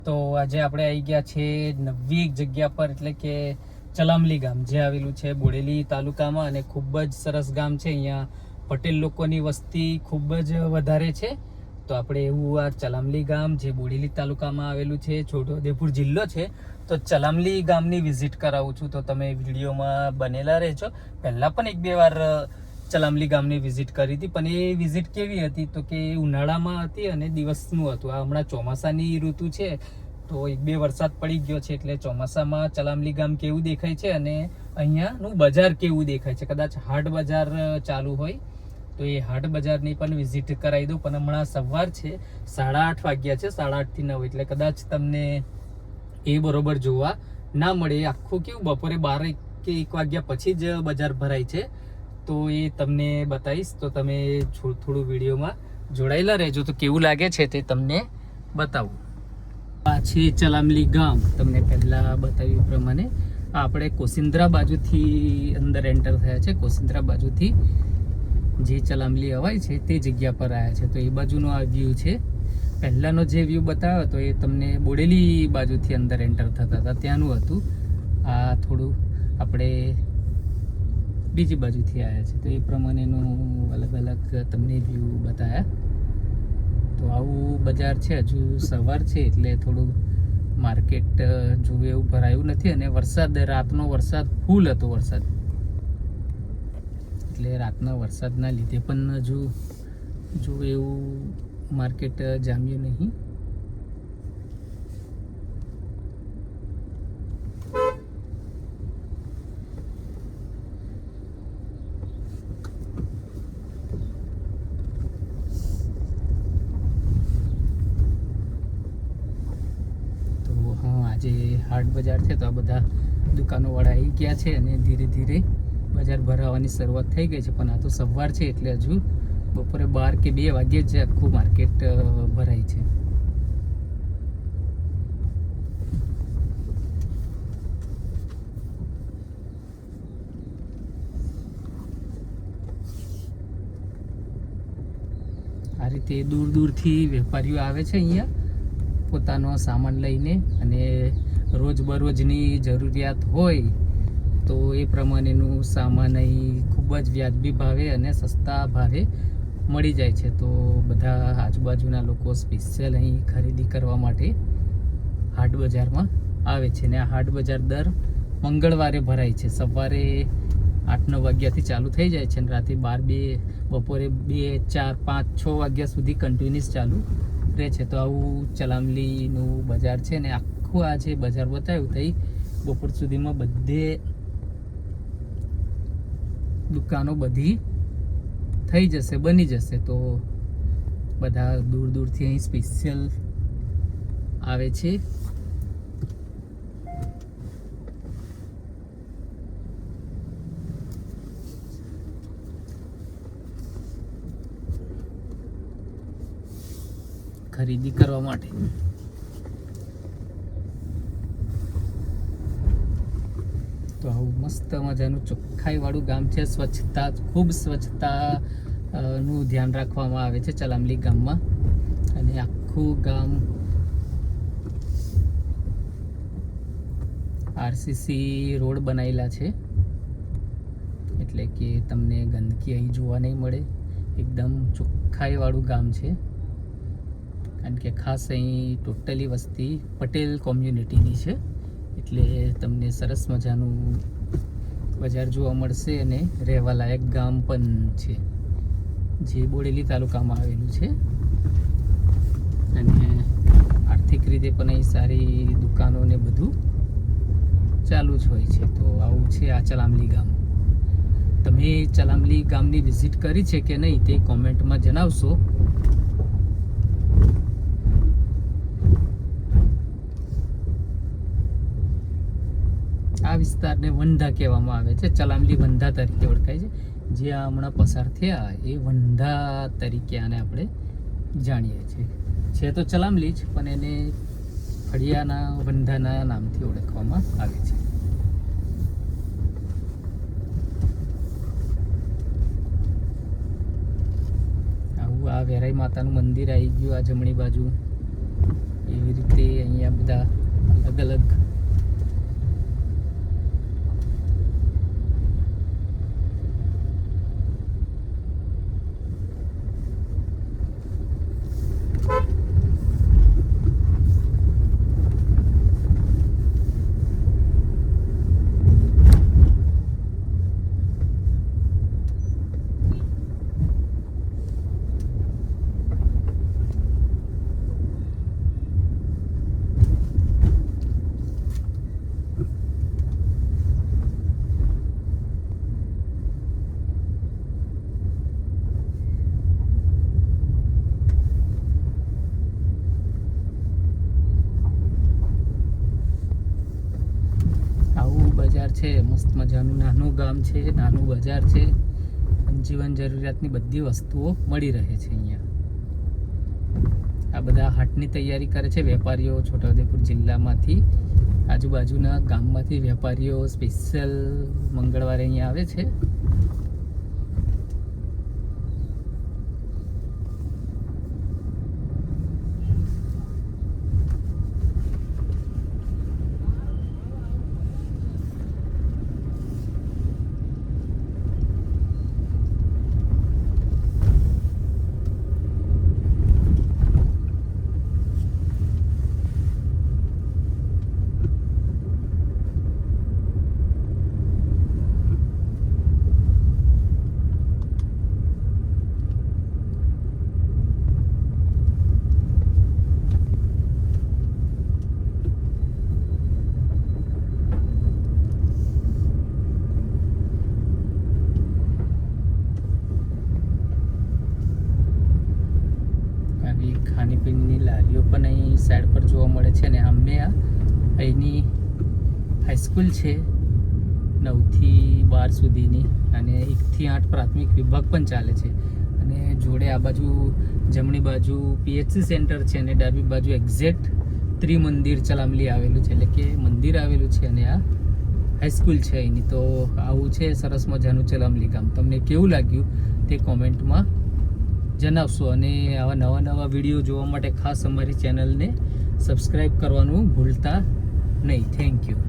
તો આજે આપણે આવી ગયા છે નવી એક જગ્યા પર, એટલે કે ચલામલી ગામ જે આવેલું છે બોડેલી તાલુકામાં, અને ખૂબ જ સરસ ગામ છે. અહીંયા પટેલ લોકોની વસ્તી ખૂબ જ વધારે છે. તો આપણે એવું આ ચલામલી ગામ જે બોડેલી તાલુકામાં આવેલું છે, છોટાઉદેપુર જિલ્લો છે, તો ચલામલી ગામની વિઝિટ કરાવું છું. તો તમે વિડીયોમાં બનેલા રહેજો. પહેલાં પણ 1-2 વાર ચલામલી ગામની વિઝિટ કરી હતી, પણ એ વિઝિટ કેવી હતી તો કે ઉનાળામાં હતી અને દિવસનું હતું. આ હમણાં ચોમાસાની ઋતુ છે, તો 1-2 વરસાદ પડી ગયો છે, એટલે ચોમાસામાં ચલામલી ગામ કેવું દેખાય છે અને અહીંયાનું બજાર કેવું દેખાય છે. કદાચ હાટ બજાર ચાલુ હોય તો એ હાટ બજારની પણ વિઝિટ કરાવી દઉં. પણ હમણાં સવાર છે, 8:30 વાગ્યા છે, 8:30 થી 9, એટલે કદાચ તમને એ બરોબર જોવા ના મળે. આખું કેવું બપોરે 12 કે 1 વાગ્યા પછી જ બજાર ભરાય છે, તો એ તમને બતાવીશ. તો તમે થોડું વિડીયોમાં જોડાયેલા રહેજો, તો કેવું લાગે છે તે તમને બતાવું. આ છે ચલામલી ગામ. તમને પહેલાં બતાવ્યું પ્રમાણે આપણે કોસિન્દ્રા બાજુથી અંદર એન્ટર થયા છે. કોસિન્દ્રા બાજુથી જે ચલામલી અવાય છે તે જગ્યા પર આવ્યા છે. તો એ બાજુનો આ વ્યૂ છે. પહેલાંનો જે વ્યૂ બતાવ્યો તો એ તમને બોડેલી બાજુથી અંદર એન્ટર થતા હતા ત્યાંનું હતું. આ થોડું આપણે બીજી બાજુથી આવ્યા છે, તો એ પ્રમાણેનું અલગ અલગ તમને વ્યૂ બતાવ્યા. તો આવું બજાર છે. હજુ સવાર છે એટલે થોડું માર્કેટ જોવે એવું ભરાયું નથી, અને વરસાદ, રાતનો વરસાદ ફૂલ હતો વરસાદ, એટલે રાતના વરસાદના લીધે પણ હજુ જોવે એવું માર્કેટ જામ્યું નહીં. આજે હાટ બજાર છે, તો આ બધા દુકાનોવાળા આવી ગયા છે અને ધીરે ધીરે બજાર ભરાવાની શરૂઆત થઈ ગઈ છે. પણ આ તો સવાર છે એટલે હજુ બપોરે 12 કે 2 વાગ્યે જ આખું માર્કેટ ભરાય છે. આ રીતે દૂર દૂરથી વેપારીઓ આવે છે અહીંયા પોતાનો સામાન લઈને, અને રોજબરોજની જરૂરિયાત હોય તો એ પ્રમાણેનું સામાન અહીં ખૂબ જ વ્યાજબી ભાવે અને સસ્તા ભાવે મળી જાય છે. તો બધા આજુબાજુના લોકો સ્પેશિયલ અહીં ખરીદી કરવા માટે હાટ બજારમાં આવે છે. ને આ હાટ બજાર દર મંગળવારે ભરાય છે. સવારે 8-9 વાગ્યાથી ચાલુ થઈ જાય છે, અને રાતે 12, બપોરે 2, 4, 5, 6 વાગ્યા સુધી કન્ટિન્યુઅસ ચાલુ રહે છે. તો આવું ચલામલીનું બજાર છે, ને આખું આ જે બજાર બતાવ્યું તો બપોર સુધીમાં બધે દુકાનો બધી થઈ જશે, બની જશે. તો બધા દૂર દૂરથી અહીં સ્પેશિયલ આવે છે. ખરીદી કરવા માટે. તો આવું મસ્ત મજાનું ચોખ્ખાઈ વાળું ગામ છે. સ્વચ્છતા, ખૂબ સ્વચ્છતા નું ધ્યાન રાખવામાં આવે છે ચલામલી ગામમાં. અને આખું ગામ આરસીસી રોડ બનાવેલા છે, એટલે કે તમને ગંદકી અહીં જોવા નહીં મળે. એકદમ ચોખ્ખાઈ વાળું ગામ છે, કારણ કે ખાસ અહીં ટોટલી વસ્તી પટેલ કોમ્યુનિટીની છે, એટલે તમને સરસ મજાનું બજાર જોવા મળશે. અને રહેવા લાયક ગામ પણ છે, જે બોડેલી તાલુકામાં આવેલું છે. અને આર્થિક રીતે પણ અહીં સારી દુકાનો ને બધું ચાલુ જ હોય છે. તો આવું છે આ ચલામલી ગામ. તમે ચલામલી ગામની વિઝિટ કરી છે કે નહીં તે કોમેન્ટમાં જણાવશો. આ વિસ્તારને વંધા કહેવામાં આવે છે. ચલામલી વંધા તરીકે ઓળખાય છે. જે આ હમણાં પસાર થયા એ વંધા તરીકે આને આપણે જાણીએ છીએ. છે તો ચલામલી જ, પણ એને ફળિયાના વંધાના નામથી ઓળખવામાં આવે છે. આવું આ વેરાઈ માતાનું મંદિર આવી ગયું આ જમણી બાજુ. એવી રીતે અહીંયા બધા અલગ અલગ બજાર છે. મસ્ત મજાનું નાનું ગામ છે, નાનું બજાર છે. જીવન જરૂરિયાતની બધી વસ્તુઓ મળી રહે છે અહીંયા. આ બધા હાટની તૈયારી કરે છે વેપારીઓ. છોટાઉદેપુર જિલ્લામાંથી આજુબાજુના ગામમાંથી વેપારીઓ સ્પેશિયલ મંગળવારે અહીંયા આવે છે. ખાણીપીણીની લારીઓ પણ અહીં સાઈડ પર જોવા મળે છે. અને સામે અહીંની હાઈસ્કૂલ છે 9 થી 12 સુધીની, અને 1 થી 8 પ્રાથમિક વિભાગ પણ ચાલે છે. અને જોડે આ બાજુ જમણી બાજુ PHC સેન્ટર છે અને ડાબી બાજુ એક્ઝેક્ટ ત્રિમંદિર ચલામલી આવેલું છે, એટલે કે મંદિર આવેલું છે. અને આ હાઈસ્કૂલ છે અહીંની. તો આવું છે સરસ મજાનું ચલામલી ગામ. તમને કેવું લાગ્યું તે કોમેન્ટમાં જણાવશો. અને આવા નવા વિડીયો જોવા માટે ખાસ અમારી ચેનલને સબસ્ક્રાઈબ કરવાનું ભૂલતા નહીં. Thank you.